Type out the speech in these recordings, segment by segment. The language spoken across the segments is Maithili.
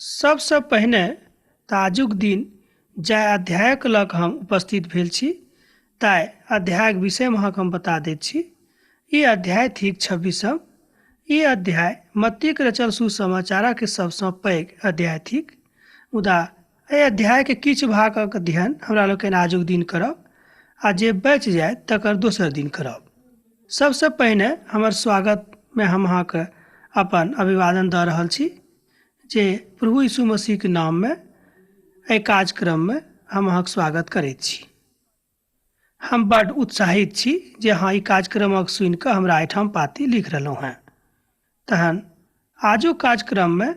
सबसँ पहिने आजुक दिन जाहि अध्यायक लऽ कऽ हम उपस्थित भेल छी ताहि अध्यायक विषयमे अहाँके हम बता दैत छी। ई अध्याय थिक 26। ई अध्याय मत्तीक रचल सुसमाचारक सबसँ पैघ अध्याय थिक। मुदा एहि अध्यायके किछु भागक अध्ययन हमरा लोकनि आजुक दिन करब आ जे बचि जाय तकर दोसर दिन करब। सबसँ पहिने हमर स्वागतमे हम अहाँके अपन अभिवादन दऽ रहल छी जे प्रभु यीशु मसीहके नाममे एहि कार्यक्रममे हम अहाँके स्वागत करैत छी। हम बड्ड उत्साहित छी जे अहाँ ई कार्यक्रमक सुनि कऽ हमरा एहिठाम पाती लिख रहलहुँ हेँ। तहन आजुक कार्यक्रममे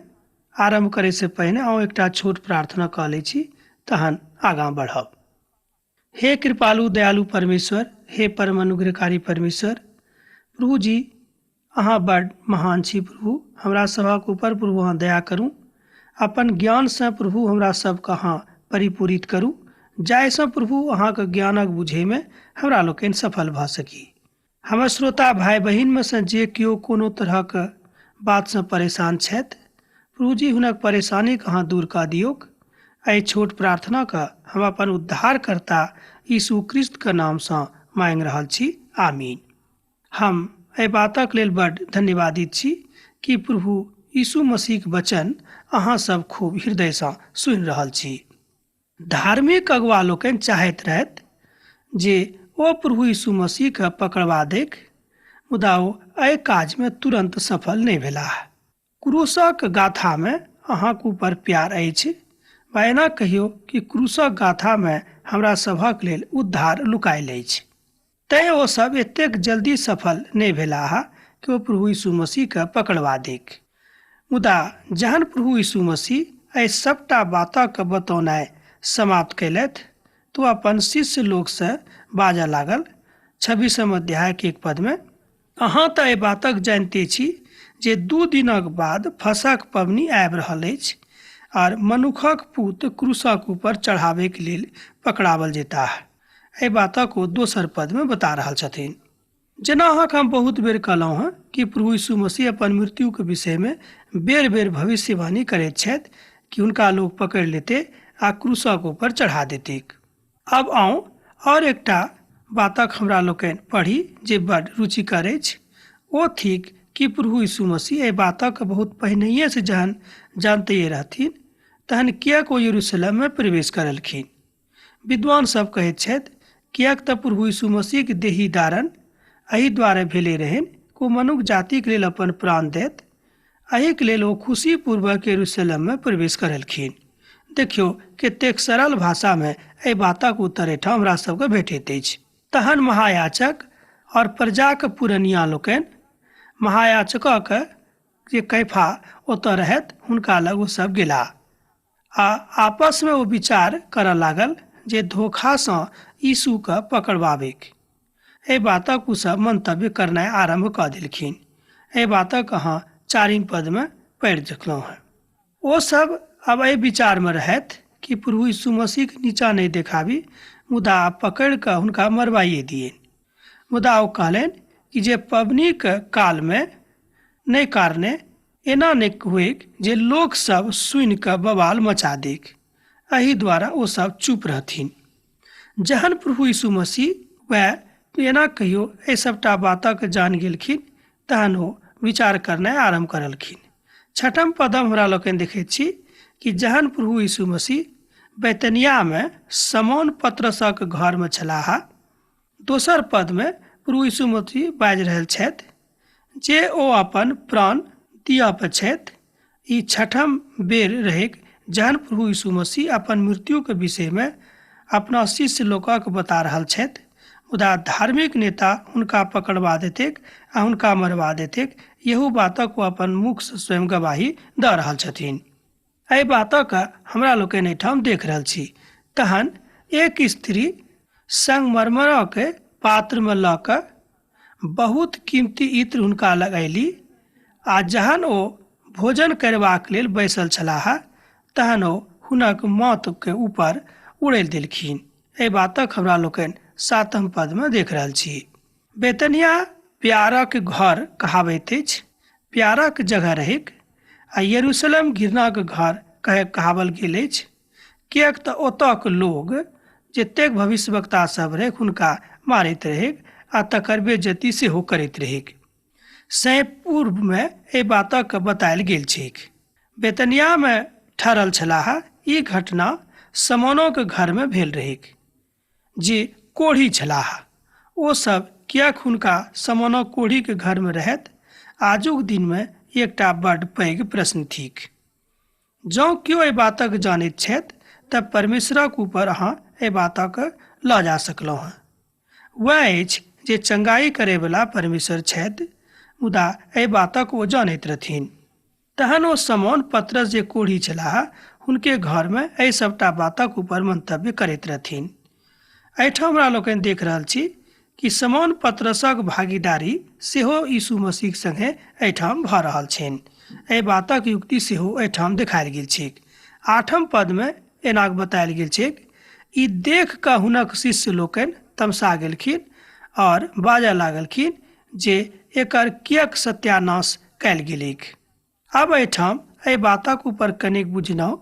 आरम्भ करयसँ पहिने हम एकटा छोट प्रार्थना कऽ लै छी, तहन आगाँ बढ़ब। हे कृपालु दयालु परमेश्वर, हे परम अनुग्रहकारी परमेश्वर, प्रभु जी अहाँ बड्ड महान छी। प्रभु हमरा सभक ऊपर प्रभु अहाँ दया करू। अपन ज्ञानसँ प्रभु हमरा सभके अहाँ परिपूरित करू, जाहिसँ प्रभु अहाँके ज्ञानक बुझैमे हमरा लोकनि सफल भऽ सकी। हमर श्रोता भाइ बहिनमे सँ जे केओ कोनो तरहक बातसँ परेशान छथि, प्रभु जी हुनक परेशानीके अहाँ दूर कऽ दियौक। एहि छोट प्रार्थनाके हम अपन उद्धारकर्ता यीशु क्रिस्तके नामसँ माँगि रहल छी, आमीन। हम एहि बातक लेल बड्ड धन्यवादित छी कि प्रभु यीशु मसीहके वचन अहाँ सब खूब हृदयसँ सुनि रहल छी। धार्मिक अगुआ लोकनि चाहैत रहथि जे ओ प्रभु यीशु मसीहके पकड़वा देख, मुदा ओ एहि काजमे तुरन्त सफल नहि भेलाह। क्रूसक गाथामे अहाँके ऊपर प्यार अछि, वा एना कहियौ कि क्रूसक गाथामे हमरा सभक लेल उद्धार लुकायल अछि। तैँ ओ सब एतेक जल्दी सफल नहि भेलाह कि ओ प्रभु यीशु मसीहके पकड़वा देख। मुदा जहन प्रभु यीशु मसीह एहि सबटा बातक बतौनाइ समाप्त कयलथि तऽ ओ अपन शिष्य लोकसँ बाजऽ लागल। 26 अध्यायके 1 पदमे, अहाँ तऽ एहि बातक जानिते छी जे 2 दिनक बाद फसहक पबनी आबि रहल अछि और मनुखक पुत्र क्रूसक ऊपर चढ़ाबैके लेल पकड़ावल जेताह। एहि बातक ओ दोसर पदमे बता रहल छथिन। जेना अहाँके हम बहुत बेर कहलहुँ हँ कि प्रभु यीशु मसीह अपन मृत्युके विषयमे बेर बेर भविष्यवाणी करैत छथि कि हुनका लोग पकड़ि लेते आ क्रूसक ऊपर चढ़ा देतिक। अब आउ और एकटा बातक हमरा लोकनि पढ़ी जे बड्ड रुचिकर अछि। ओ थिक कि प्रभु यीशु मसीह एहि बातक बहुत पहिनहिएसँ जहन जानते रहथिन तहन किएक ओ यरूशलेममे प्रवेश करलखिन। विद्वान सब कहैत छथि किएक तऽ प्रभु यीशु मसीहके देही धारण एहि दुआरे भेले रहनि कि ओ मनुष्य जातिके लेल अपन प्राण दैत। एहिके लेल ओ खुशीपूर्वक यरूशलेममे प्रवेश करलखिन। देखियौ कतेक सरल भाषामे एहि बातक उत्तर एहिठाम हमरा सबके भेटैत अछि। तहन महायाजक और प्रजाके पुरनिया लोकनि महायाजकक जे कैफा ओतऽ रहथि हुनका लग ओ सब गेलाह आ आपसमे ओ विचार करऽ लागल जे धोखासँ यीशुके पकड़वाबैक। एहि बातक ओ सब मंतव्य करनाइ आरम्भ कऽ देलखिन। एहि बातक अहाँ 4 पदमे पढ़ि देखलहुँ हैं। ओ सब अब एहि विचारमे रहथि कि प्रभु यीशु मसीहके नीचाँ नहि देखाबी, मुदा पकड़ि कऽ हुनका मरवाइए दियनि। मुदा ओ कहलनि कि जे पबनीके कालमे नहि कारणे एना नहि हुएक जे लोक सब सुनि कऽ बवाल मचा देक। एहि द्वारा ओ सब चुप रहथिन। जहन प्रभु यीशु मसीह वह एना कहियो एहि सबटा बातक जान गेलखिन तहन ओ विचार करनाइ आरम्भ करलखिन। 6 पदम हमरा लोकनि देखैत छी कि जहन प्रभु यीशु मसीह बैतनियामे समौन पतरसक घरमे छलाह। दोसर पदमे प्रभु यीशु मसीह बाजि रहल छथि जे ओ अपन प्राण दिअ पर छथि। ई 6म बेर रहैक जहन प्रभु यीशु मसीह अपन मृत्युके विषयमे अपना शिष्य लोकक बता रहल छथि, मुदा धार्मिक नेता हुनका पकड़वा देतेक आ हुनका मरवा देतेक। यहू बातक ओ अपन मुखसँ स्वयं गवाही दऽ रहल छथिन। एहि बातक हमरा लोकनि एहिठाम देख रहल छी। तहन एक स्त्री संगमरमरक पात्रमे लऽ कऽ बहुत कीमती इत्र हुनका लग अयली आ जहन ओ भोजन करबाक लेल बैसल छलाह तहन ओ हुनक माथके ऊपर उड़ैल देलखिन। एहि बातक हमरा लोकनि 7 पदमे देख रहल छी। बेतनिया प्यारक घर कहाबैत अछि। प्यारक जगह रहैक आ यरूशलेम घृणाक घर कहावल गेल अछि, किएक तऽ ओतयक लोग जतेक भविष्यवक्ता सब रहै हुनका मारैत रहै आ तकर बेइज्जती सेहो करैत रहै। सै पूर्व में एहि बातक बतायल गेल छैक। बेतनिया में ठहरल छलाह। ई घटना समनों के घर में भेल रहैक, जे कोढ़ी छलाह। ओ सब किएक हुनका समनों कोढ़ी के घर में रहत, आजुक दिन में एकटा बड़ पैघ प्रश्न थिक। जँ केओ एहि बातक जानैत छथि तऽ परमेश्वरक ऊपर अहाँ एहि बातक लऽ जा सकलहुँ हेँ। वएह अछि जे चंगाई करैवला परमेश्वर छथि, मुदा एहि बातक ओ जानैत रहथिन। तहन ओ समौन पतरस जे कोढ़ी छलाह हुनके घर में एहि सबटा बातक ऊपर मंतव्य करैत रहथिन। एहिठाम हमरा लोकनि देख रहल छी कि समौन पतरसक भागीदारी सेहो यीशु मसीह संगे एहिठाम भऽ रहल छनि। एहि बातक युक्ति सेहो एहिठाम देखायल गेल छैक। 8 पद में एना बतायल गेल छैक, ई देख कऽ हुनक शिष्य लोकनि तमसा गेलखिन और बाजऽ लागलखिन जे एकर किएक सत्यानाश कयल गेलैक। आब एहिठाम एहि बातक ऊपर कनिक बुझलहुँ,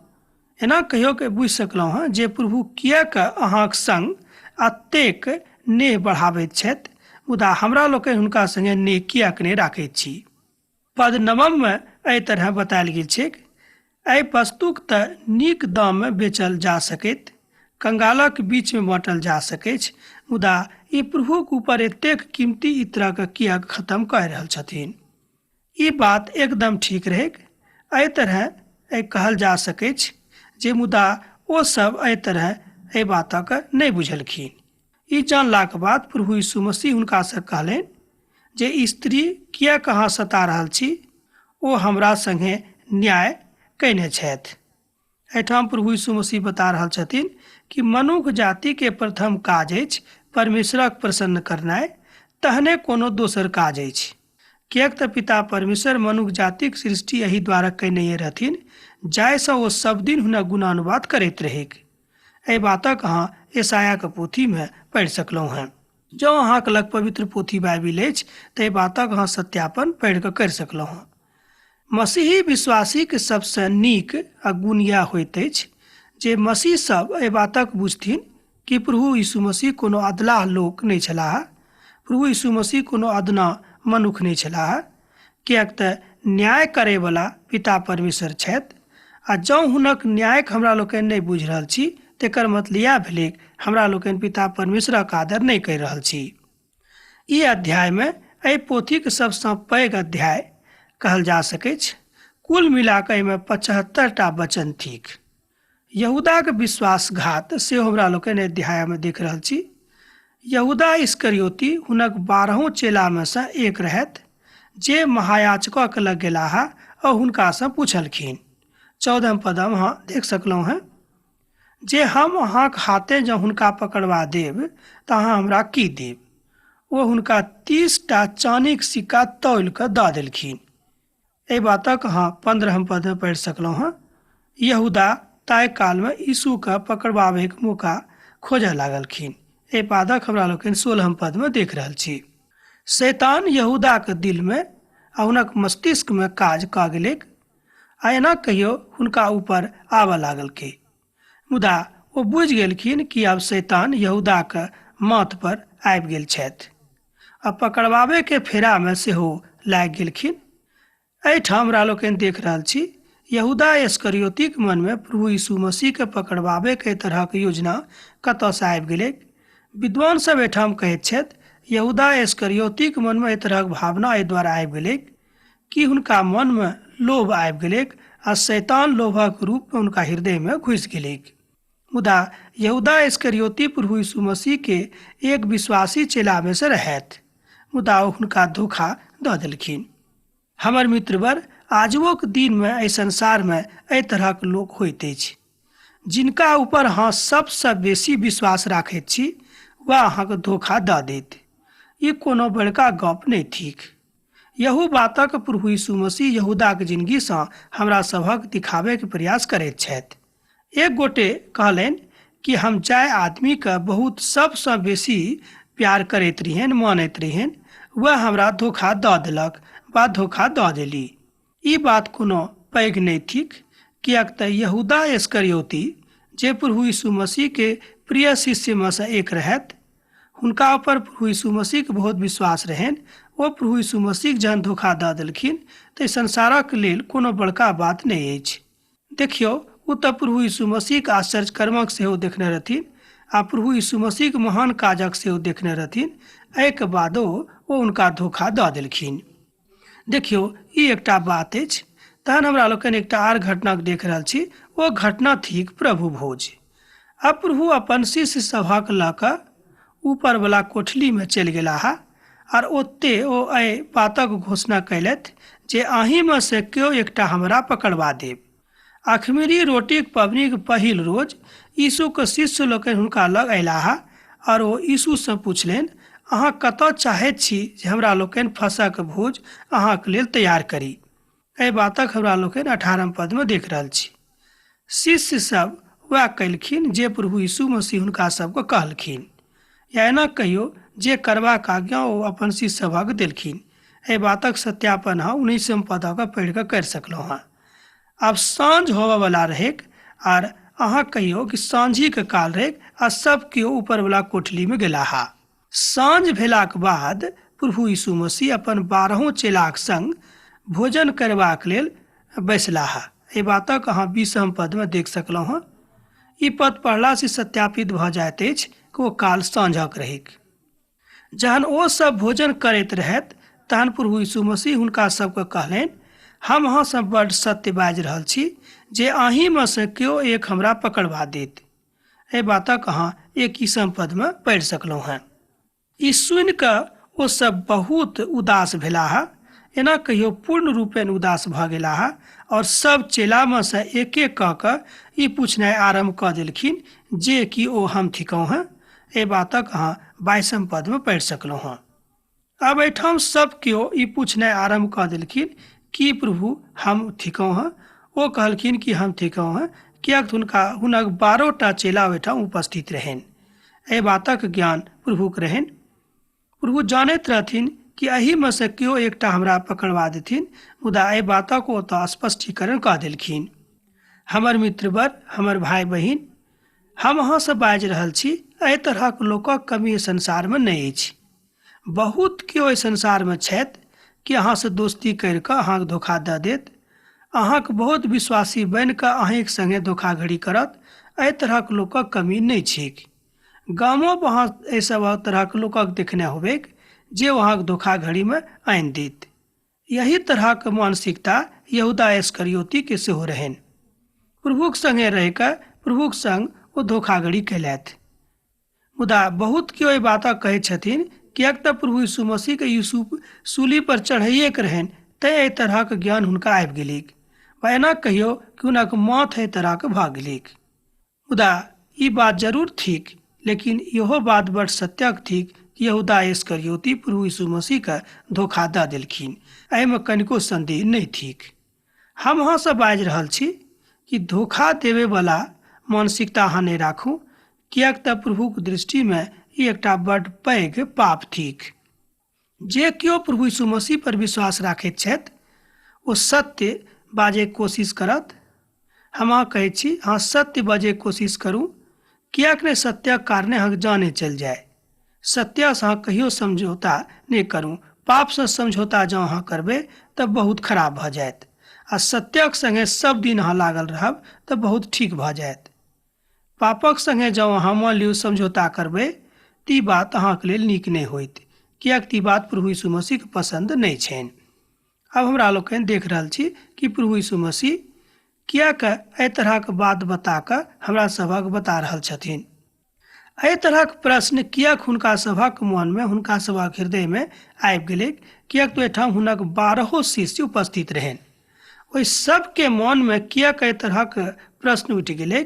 एना कहियो के बुझि सकलहुँ हँ जे प्रभु किएक अहाँक संग एतेक नेह बढ़ाबैत छथि, मुदा हमरा लोकनि हुनका संगे नेह किएक नहि राखैत छी। पद 9 में एहि तरह बतायल गेल छैक, एहि वस्तुक तऽ नीक दाम में बेचल जा सकैत, कंगालक बीच में बाँटल जा सकैछ, मुदा ई प्रभुक ऊपर एतेक कीमती इत्रक किएक खत्म कऽ रहल छथिन। ई बात एकदम ठीक रहैक। एहि तरह कहल जा सकैछ जे मुदा ओ सब एहि तरह एहि बातक नहि बुझलखिन। ई जानलाक बाद प्रभु यीशु मसीह हुनका से कहलनि जे ई स्त्री किएक अहाँ सता रहल छी, ओ हमरा संगे न्याय कयने छथि। एहिठाम प्रभु यीशु मसीह बता रहल छथिन कि मनुष्य जाति के प्रथम काज अछि परमेश्वरक प्रसन्न करनाइ, तहने कोनो दोसर काज अछि। किएक तऽ पिता परमेश्वर मनुष्य जातिक सृष्टि एहि द्वारा कयने रहथिन जाहिसँ ओ सब दिन हुनक गुणानुवाद करैत रहैक। एहि बातक अहाँ यशायाक पोथी में पढ़ि सकलहुँ हैं। जँ अहाँक लग पवित्र पोथी बाइबिल अछि तऽ एहि बातक अहाँ सत्यापन पढ़ि कऽ करि सकलहुँ हैं। मसीही विश्वासीक सबसँ नीक आ गुण इएह होइत अछि जे मसीह सब एहि बातक बुझथिन कि प्रभु यीशु मसीह कोनो अधलाह लोक नहि छलाह। प्रभु यीशु मसीह कोनो अदना मनुख नहि छलाह, किएक तऽ न्याय करैवला पिता परमेश्वर छथि। आ जँ हुनक न्यायक हमरा लोकनि नहि बुझि रहल छी तेकर मतलब इएह भेलै हमरा लोकनि पिता परमेश्वरक आदर नहि करि रहल छी। ई अध्याय में एहि पोथीक सबसँ पैघ अध्याय कहल जा सकैछ। कुल मिला कऽ एहिमे 75टा वचन थिक। यहूदाक विश्वासघात सेहो हमरा लोकनि अध्याय में देख रहल छी। यहूदा इस्करियोती हुनक 12 चेला में से एक रहथि, जे महायाजकक लग गेलाह और हुनका से पूछलखिन। 14 पद अहाँ देख सकलहुँ हैं, जे हम अहाँक हाथे जँ हुनका पकड़वा देब तऽ अहाँ हमरा की देब। ओ हुनका 30टा चानीक सिक्का तौल कऽ दऽ देलखिन। एहि बातक अहाँ 15 पद में पढ़ि सकलहुँ हैं। यहूदा ताहि काल में यीशु के पकड़वाबैके मौका खोजऽ लागलखिन। एहि बातक हमरा लोकनि 16 पद में देख रहल छी। शैतान यहूदा के दिल में आ हुनक मस्तिष्क में काज कऽ गेलैक आ एना कहियो हुनका ऊपर आबऽ लागलकै, मुदा ओ बुझि गेलखिन कि आब शैतान यहूदा के माथ पर आबि गेल छथि आ पकड़वाबे के फेरा में सेहो लागि गेलखिन। एहिठाम हमरा लोकनि देख रहल छी यहूदा इस्करियोतीक मन में प्रभु यीशु मसीह के पकड़वाबे के तरहक योजना कतऽ से आबि गेलै। विद्वान सब एहिठाम कहैत छथि यहूदा इस्करियोतीक मन में एहि तरहक भावना एहि द्वारा आबि गेलै कि हुनका मन में लोभ आबि गेलैक आ शैतान लोभक रूप में हुनका हृदय में घुसि गेलैक। मुदा यहूदा इस्करियोती प्रभु यीशु मसीह के एक विश्वासी चेला में से रहथि, मुदा ओ हुनका धोखा दऽ देलखिन। हमर मित्रवर, आजुक दिन में एहि संसार में एहि तरहक लोक होइत अछि जिनका ऊपर अहाँ सबसँ बेसी विश्वास राखैत छी, वह अहाँके धोखा दऽ देत। ई कोनो बड़का गप नहि थिक। यहू बातक प्रभु यीशु मसीह यहूदाक जिंदगीसँ हमरा सभक दिखाबैके प्रयास करैत छथि। एक गोटे कहलनि कि हम जाहि आदमीके बहुत सबसँ बेसी प्यार करैत रहियनि, मानैत रहियनि, वह हमरा धोखा दऽ देलक वा धोखा दऽ देली। ई बात कोनो पैघ नहि थिक, कियाक तऽ यहूदा इस्करियोती जे प्रभु यीशु मसीह के प्रिय शिष्य में से एक रहत, हुनका ऊपर प्रभु यीशु मसीह के बहुत विश्वास रहन। ओ प्रभु यीशु मसीह जहन धोखा दऽ देलखिन तऽ संसारक लेल कोनो बड़का बात नहि अछि। देखियौ, ओ तऽ प्रभु यीशु मसीह के आश्चर्य कर्मक सेहो देखने रहथिन आ प्रभु यीशु मसीह के महान काजक सेहो देखने रहथिन। एहिके बादो ओ हुनका धोखा दऽ देलखिन। देखियौ, ई एकटा बात अछि। तहन हमरा लोकनि एकटा आर घटनाक देख रहल छी। ओ घटना थिक प्रभु भोज। अब प्रभु अपन शिष्य सभक लऽ कऽ ऊपरवला कोठलीमे चलि गेलाह आर ओते ओ एहि बातक घोषणा कयलथि जे अहीँमे से केओ एकटा हमरा पकड़वा देब। अखमीरी रोटीक पाबनिक पहिल रोज यीशुके शिष्य लोकनि हुनका लग अयलाह और ओ यीशुसँ पूछलनि, अहाँ कतऽ चाहैत छी जे हमरा लोकनि फसहक भोज अहाँके लेल तैयार करी। एहि बातक हमरा लोकनि 18 पदमे देख रहल छी। शिष्य सब वएह कयलखिन जे प्रभु यीशु मसीह हुनका सबके कहलखिन, या एना कहियो जे करबाक आज्ञा ओ अपन शिष्य सभक देलखिन। एहि बातक सत्यापन हम 19 पदक पढ़ि कऽ करि सकलहुँ हँ। आब साँझ होबयवला रहैक आर अहाँ कहियो कि साँझीके काल रहैक आ सब केओ ऊपरवला कोठलीमे गेलाह। साँझ भेलाक बाद प्रभु यीशु मसीह अपन 12 चेलाक संग भोजन करबाक लेल बैसलाह। एहि बातक अहाँ 20 पदमे देख सकलहुँ हँ। ई पद पढ़लासँ सत्यापित भऽ जाइत अछि कि ओ काल साँझक रहैक। जहन ओ सब भोजन करैत रहथि तहन प्रभु यीशु मसीह हुनका सबके कहलनि, हम अहाँसँ बड्ड सत्य बाजि रहल छी जे अहीँमे से केओ एक हमरा पकड़वा देत। एहि बातक अहाँ 21 पदमे पढ़ि सकलहुँ हँ। ई सुनि कऽ ओ सब बहुत उदास भेलाह, एना कहियो पूर्ण रूपेण उदास भऽ गेलाह और सब चेलामे से एक एक कऽ कऽ ई पूछनाइ आरम्भ कऽ देलखिन जे कि ओ हम थिकहुँ हँ। एहि बातक अहाँ 22 पदमे पढ़ि सकलहुँ हँ। अब एहिठाम सब केओ ई पूछनाइ आरम्भ कऽ देलखिन कि प्रभु हम थिकहुँ हँ। ओ कहलखिन कि हम थिकहुँ हँ, कियाक हुनक 12टा चेला ओहिठाम उपस्थित रहनि। एहि बातक ज्ञान प्रभुके रहनि। प्रभु जानैत रहथिन कि एहीमे से केओ एकटा हमरा पकड़वा देथिन, मुदा एहि बातक ओ तऽ स्पष्टीकरण कऽ देलखिन। हमर मित्रवर, हमर भाय बहिन, हम अहाँसँ बाजि रहल छी, एहि तरहक लोकक कमी संसारमे नहि अछि। बहुत केओ एहि संसारमे छथि कि अहाँसँ दोस्ती करि कऽ अहाँके धोखा दऽ देत, अहाँके बहुत विश्वासी बनि कऽ अहींके संगे धोखाधड़ी करत। एहि तरहक लोकक कमी नहीं छैक। गामों पर अहाँ एहि सब तरहक लोकक देखने होबेक जे वहाँके धोखाधड़ी में आनि देत। यही तरहक मानसिकता यहूदा इस्करियोती के सेहो रहनि। प्रभुक संगे रहि कऽ प्रभुक संग ओ धोखाधड़ी कयलथि। मुदा बहुत केओ एहि बातक कहै छथिन किएक तऽ प्रभु यीशु मसीह के यीशु सूली पर चढ़ैए के रहनि, तैं एहि तरहक ज्ञान हुनका आबि गेलिक, वा एना कहियो कि हुनक माथ एहि तरहक भऽ गेलिक। मुदा ई बात जरूर थिक, लेकिन इहो बात बड़ सत्यक थिक कि यहूदा इस्करियोती प्रभु यीशु मसीह के धोखा दऽ देलखिन। एहिमे कनिको संदेह नहि थिक। हम अहाँसँ बाजि रहल छी कि धोखा देबयवला मानसिकता अहाँ नहि राखू, किएक तऽ प्रभुक दृष्टिमे ई एकटा बड्ड पैघ पाप थिक। जे केओ प्रभु यीशु मसीह पर विश्वास राखैत छथि ओ सत्य बाजैके कोशिश करत। हम अहाँ कहैत छी, अहाँ सत्य बाजैके कोशिश करू, किएक नहि सत्यक कारणे अहाँके जाने चलि जाए। सत्यसँ अहाँ कहियो समझौता नहि करू। पापसँ समझौता जँ अहाँ करबै तऽ बहुत खराब भऽ जायत, आ सत्यक संगे सब दिन अहाँ लागल रहब तऽ बहुत ठीक भऽ जायत। पापक संगे जँ अहाँ मान लियौ समझौता करबै तऽ ई बात अहाँके लेल नीक नहि होइत, किएक तऽ ई बात प्रभु यीशु मसीहके पसन्द नहि छनि। अब हमरा लोकनि देख रहल छी कि प्रभु यीशु मसीह किएक एहि तरहक बात बता कऽ हमरा सभक बता रहल छथिन। एहि तरहक प्रश्न किएक हुनका सभक मनमे, हुनका सभक हृदयमे आबि गेलै, किएक तऽ ओहिठाम हुनक 12 शिष्य उपस्थित रहनि। ओहि सबके मनमे किएक एहि तरहक प्रश्न उठि गेलै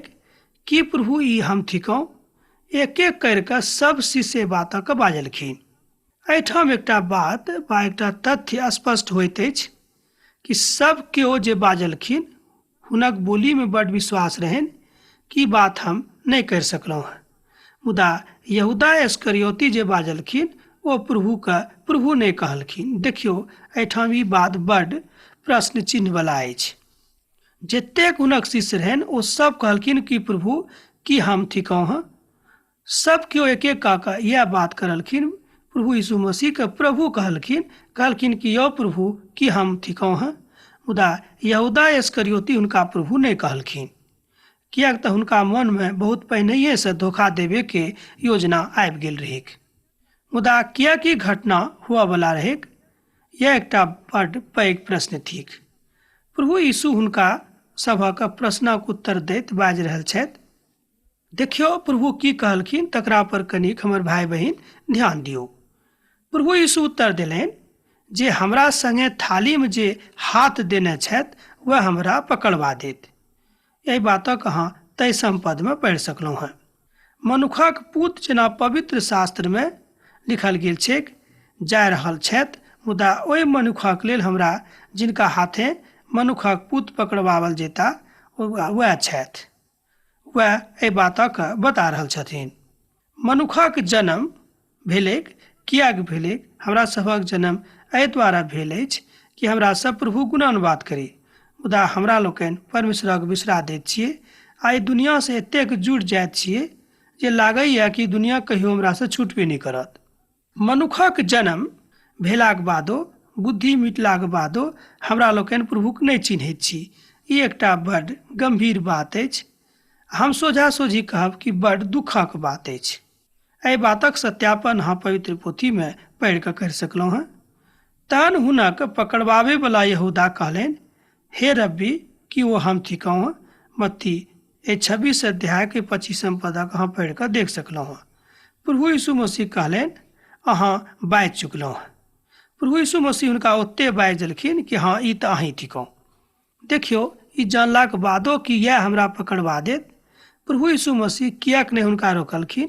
कि प्रभु ई हम थिकहुँ। एक एक करि कऽ सब शिष्य बातक बाजलखिन। एहिठाम एकटा बात वा एकटा तथ्य स्पष्ट होइत अछि कि सब केओ जे बाजलखिन हुनक बोलीमे बड्ड विश्वास रहनि कि बात हम नहि करि सकलहुँ हँ। मुदा यहूदा इस्करियोती जे बाजलखिन ओ प्रभु नहि कहलखिन। देखियौ, एहिठाम ई बात बड्ड प्रश्न चिन्ह वाला अछि। जतेक हुनक शिष्य रहन ओ सब कहलखिन कि प्रभु की हम ठिकाऊ हैं। सब केओ एक एक कऽ यह बात करलखिन। प्रभु यीशु मसीह के प्रभु कहलखिन कि यौ प्रभु की हम ठिकाऊ हैं। मुदा यहूदा इस्करियोती हुनका प्रभु नहीं कहलखिन, कियाक तऽ हुनका मन में बहुत पहिनहिए से धोखा देवे के योजना आबि गेल रहेक। मुदा कियाकि घटना हुआ वाला रहेक, यह एकटा बड़ पैघ प्रश्न थिक। प्रभु यीशु हुनका सभक प्रश्नक उत्तर दैत बाजि रहल छथि। देखियो प्रभु की कहलखिन तकरा पर कनिक हमर भाई बहिन ध्यान दियौ। प्रभु यीशु उत्तर देलनि, जे हमरा संगे थाली में जे हाथ देने छथि वह हमरा पकड़वा देत। यही बातक अहाँ 23 पद में पढ़ि सकलहुँ हैं। मनुखक पुत जेना पवित्र शास्त्र में लिखल गेल छैक जा रहल छथि, मुदा ओहि मनुखक लेल हमरा जिनका हाथे मनुखक पुत पकड़वावल जेता वह छथि। वह एहि बातक बता रहल छथिन। मनुखक जन्म भेलैक, कियाक भेलैक? हमरा सभक जन्म एहि द्वारा भेल अछि कि हमरा सब प्रभु गुणानुवाद करी। मुदा हमरा लोकनि परमेश्वरक बिसरा दैत छियै आ ई दुनिया से एतेक जुड़ि जाइत छियै जे लागैए कि दुनिया कहियो हमरा से छूटबे नहि करत। मनुखक जन्म भेलाक बादो, बुद्धि मिटलाक बादो हमरा लोकनि प्रभुक नहि चिन्हैत छी। ई एकटा बड़ गंभीर बात अछि। हम सोझा सोझी कहब कि बड़ दुखक बात अछि। एहि बातक सत्यापन हम पवित्र पोथी में पढ़ि कऽ करि सकलहुँ हैं। तहन हुनक पकड़वावे वाला यहूदा कहलनि, हे रब्बी कि वो हम ठिकाऊ हैं। मत्ती 26 अध्याय के 25 पदक हम पढ़ि कऽ देख सकलहुँ हैं। प्रभु यीशु मसीह कहलनि, अहाँ बाजि चुकलहुँ हैं। प्रभु यीशु मसीह हुनका ओते बाजि देलखिन कि हाँ ई तऽ अहीं ठिकाऊ। देखियो ई जानलाक बादो कि यह हमरा पकड़वा देत, प्रभु यीशु मसीह कियाक नहीं हुनका रोकलखिन?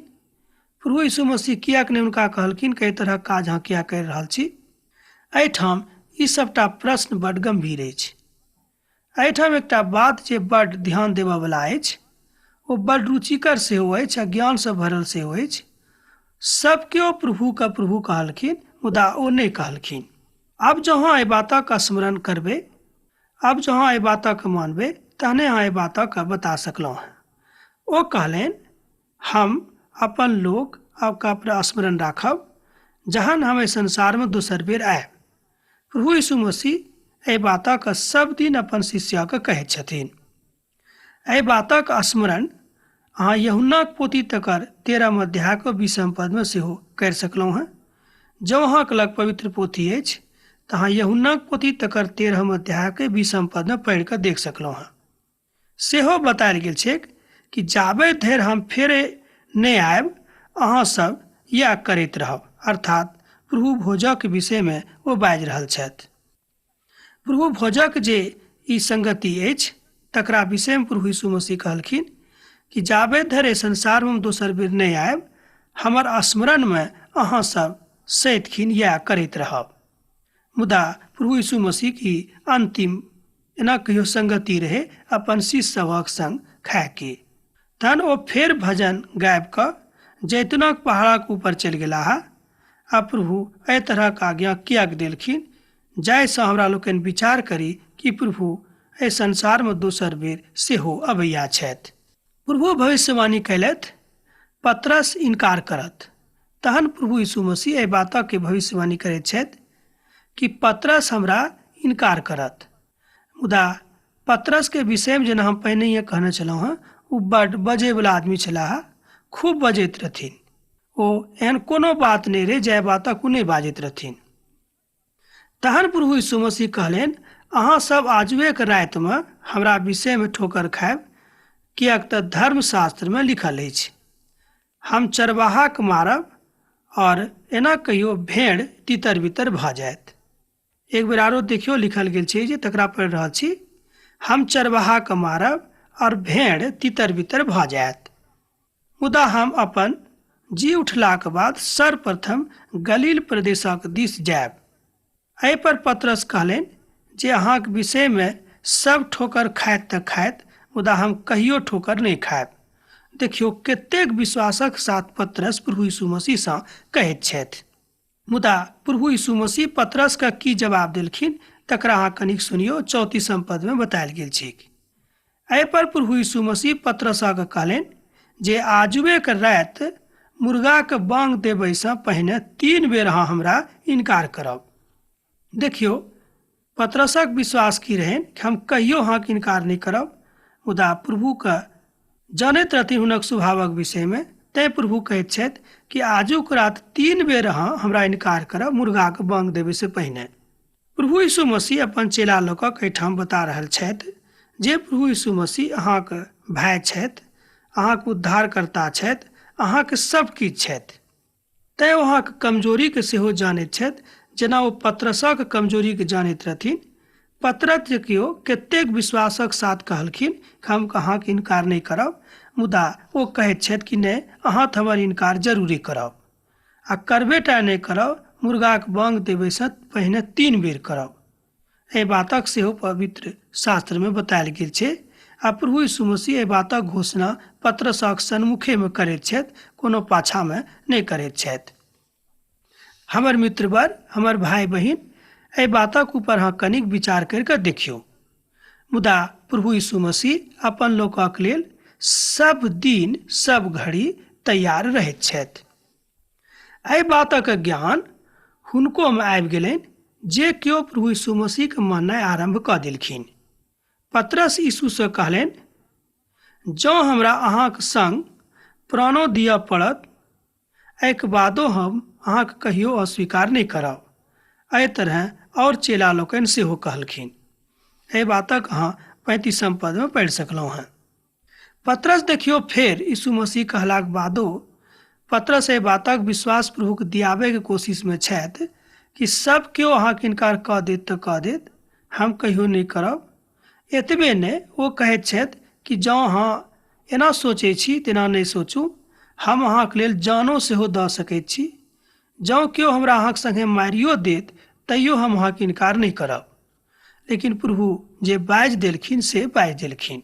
प्रभु यीशु मसीह कियाक नहीं हुनका कहलखिन कई तरह काज अहाँ किया कर रहल छी? एहिठाम ई सबटा प्रश्न बड़ गंभीर अछि। एहिठाम एकटा बात जे बड़ ध्यान देबऽ वाला अछि, ओ बड़ रुचिकर सेहो अछि आ ज्ञान से भरल सेहो अछि। सब केओ प्रभु का प्रभु कहलखिन, मुदा ओ नहीं कहलखिन। अब जो अहाँ एहि बातक स्मरण करबै, अब जो अहाँ एहि बातक मानबै, तहने अहाँ एहि बातक बता सकलहुँ हैं। ओ कहलनि, हम अपन लोक आपका स्मरण राखब जहन हम एहि संसार में दोसर बेर आयब। प्रभु यीशु मसीह एहि बातक सब दिन अपन शिष्यक कहैत छथिन। एहि बातक स्मरण अहाँ यूहन्नाक पोथी तकर 13 अध्याय के 20 पद में सेहो करि सकलहुँ हैं। जँ अहाँक लग पवित्र पोथी अछि तऽ अहाँ यूहन्नाक पोथी तकर 13 अध्याय के 20 पद में पढ़ि कऽ देख सकलहुँ हैं। सेहो बतायल गेल छैक कि जाबे धरि हम फेरे नहीं आयब अहाँ सब यह करैत रहब। अर्थात प्रभु भोजक विषय में वो बाजि रहल छथि। प्रभु भोजक जे ई संगति अछि तकरा विषय में प्रभु यीशु मसीह कहलखिन कि जाबे धरि संसार में दोसर बेर नहीं आयब, हमर स्मरण में अहाँ सब सैतखिन यह करैत रहब। मुदा प्रभु यीशु मसीह की अंतिम एना कहियो संगति रहे अपन शिष्य सभक संग खाए के। तहन ओ फेर भजन गाबि कऽ जैतूनक पहाड़क ऊपर चलि गेलाह। आ प्रभु एहि तरहक आज्ञा कियाक देलखिन, जाहिसँ हमरा लोकनि विचार करी कि प्रभु एहि संसार में दोसर बेर सेहो अबैया छथि। प्रभु भविष्यवाणी कयलथि, पतरस इनकार करत। तहन प्रभु यीशु मसीह एहि बातक के भविष्यवाणी करैत छथि कि पतरस हमरा इनकार करत। मुदा पतरस के विषय में जेना हम पहिने कहने छलहुँ हैं, ओ बड़ बजै वाला आदमी छलाह, खूब बजैत रहथिन। ओ एहन कोनो बात नहीं रहे जाय बातक ओ नहीं बाजैत रहथिन। तहन प्रभु यीशु मसीह कहलनि, अहाँ सब आजुए के राति में हमरा विषय में ठोकर खायब, कियाक तऽ धर्मशास्त्र में लिखल अछि, हम चरवाहाक मारब और एना कहियो भेड़ तितर बितर भऽ जायत। एक बेर आरो देखियो लिखल गेल छै जे तकरा पढ़ि रहल छी, हम चरवाहाक मारब और भेड़ तितर बितर भऽ जायत। मुदा हम अपन जी उठलाक बाद सर्वप्रथम गलील प्रदेशक दिस जायब। एहि पर पतरस कहलनि जे अहाँक विषय में सब ठोकर खायत तऽ खायत, मुदा हम कहियो ठोकर नहीं खायब। देखियो कतेक विश्वासक साथ पतरस प्रभु यीशु मसीह सँ कहैत छथि। मुदा प्रभु यीशु मसीह पतरस का की जवाब देलखिन तकरा अहाँ कनिक सुनियो। 34 पद में बतायल गेल छै, एहि पर प्रभु यीशु मसीह पतरसक कहलनि जे आजुए के राति मुर्गा के बांग देबय से पहिने 3 बेर अहाँ हमरा इनकार करब। देखियो पतरसक विश्वास की रहनि कि हम कहियो अहाँके इनकार नहीं करब, मुदा प्रभु के जानैत रहथिन हुनक स्वभावक विषय में। तैं प्रभु कहैत छथि कि आजुक रात 3 बेर अहाँ हमरा इनकार करब मुर्गा के बांग देबय से पहिने। प्रभु यीशु मसीह अपन चेला लोकक एहिठाम बता रहल छथि जे प्रभु यीशु मसीह अहाँके भाई छथि, अहाँके उद्धारकर्ता छथि, अहाँके सब किछु छथि। तैं ओ अहाँके कमजोरी के सेहो जानैत छथि, जेना ओ पतरसक कमजोरी के जानैत रहथिन। पतरस देखियो कतेक विश्वासक साथ कहलखिन हम अहाँके इनकार नहीं करब, मुदा ओ कहैत छथि कि नहीं अहाँ तऽ हमर इनकार जरूरे करब, आ करबे टा नहीं करब, मुर्गाक बांग देबय से पहिने 3 बेर करब। एहि बातक सेहो पवित्र शास्त्र में बतायल गेल छै, आ प्रभु यीशु मसीह एहि बातक घोषणा पतरसक सन्मुखे में करैत छथि, कोनो पाछा में नहीं करैत छथि। हमर मित्रवर, हमर भाई बहिन, एहि बातक ऊपर अहाँ कनिक विचार करके देखियो। मुदा प्रभु यीशु मसीह अपन लोकक लेल सब दिन सब घड़ी तैयार रहैत छथि। एहि बातक ज्ञान हुनको में आबि गेलनि जे केओ प्रभु यीशु मसीह के माननाइ आरंभ कऽ देलखिन। पतरस यीशु से कहलनि, जँ हमरा अहाँक संग प्राणो दिअ पड़त, एहिके बादो हम अहाँके कहियो अस्वीकार नहीं करब। एहि तरह और चेला लोकनि सेहो कहलखिन। एहि बातक अहाँ 35 पद में पढ़ि सकलहुँ हैं। पतरस देखियो फेर यीशु मसीह कहलाक बादो पतरस एहि बातक विश्वास प्रभु के दियाबे के कोशिश में छथि कि सब केओ अहाँके इनकार कऽ देत तऽ कऽ देत, हम कहियो नहीं करब। एतबे नहि, ओ कहैत छथि कि जँ अहाँ एना सोचै छी तेना नहीं सोचू, हम अहाँके लेल जानो सेहो दऽ सकैत छी। जँ केओ हमरा अहाँके संगे मारियो देत तैयो हम अहाँके इनकार नहीं करब। लेकिन प्रभु जे बाजि देलखिन से बाजि देलखिन,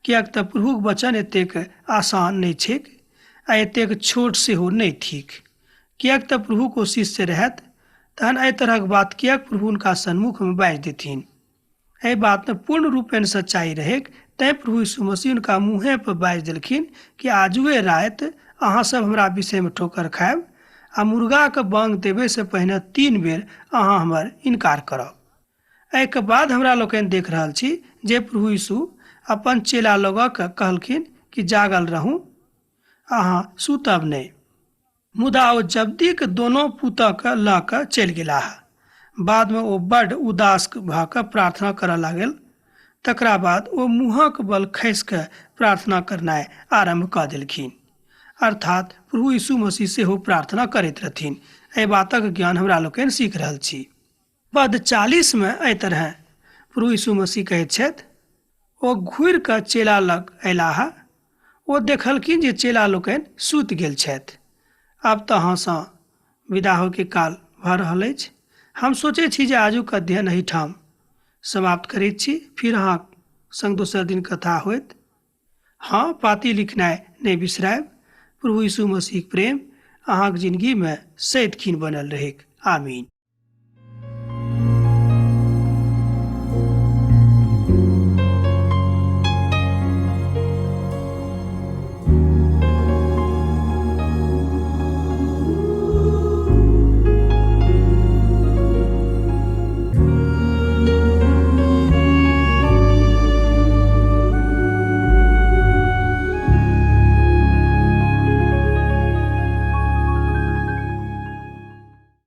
किएक तऽ प्रभुक वचन एतेक आसान नहीं छैक आ एतेक छोट सेहो नहीं थिक। किएक तऽ प्रभु को शिष्य रहत तहन एहि तरहक बात किएक प्रभु हुनका सन्मुख में बाजि देथिन। एहि बात में पूर्ण रूपेण सच्चाई रहेक, तैं प्रभु यीशु मसीह हुनका मुँहे पर बाजि देलखिन कि आजुए राति अहाँ सब हमरा विषय में ठोकर खायब, आ मुर्गा के बांग देबे से पहिने 3 बेर अहाँ हमर इनकार करब। एहिके बाद हमरा लोकनि देख रहल छी जे प्रभु यीशु अपन चेला लोगक कहलखिन कि जागल रहू, अहाँ सुतब नहीं। मुदा ओ जब्दी के दोनों पुतक लऽ कऽ चलि गेलाह। बाद में ओ बड्ड उदास भऽ कऽ प्रार्थना करऽ लागल। तकरा बाद ओ मुँहक बल खसि कऽ प्रार्थना करनाइ आरंभ कऽ देलखिन। अर्थात प्रभु यीशु मसीह सेहो प्रार्थना करैत रहथिन। एहि बातक ज्ञान हमरा लोकनि सीख रहल छी। पद 40 में एहि तरह प्रभु यीशु मसीह कहैत छथि, ओ घुरि कऽ चेला लग अयलाह। ओ देखलखिन जे चेला लोकनि सुति गेल छथि। आब तऽ अहाँसँ विदा होके काल भऽ रहल अछि। हम सोचै छी जे आजुक अध्ययन एहिठाम समाप्त करैत छी, फिर अहाँ संग दोसर दिन कथा होइत। हाँ, पाती लिखनाइ नहि बिसरायब। प्रभु यीशु मसीह प्रेम अहाँक जिंदगी में सदिखन बनल रहेक। आमीन।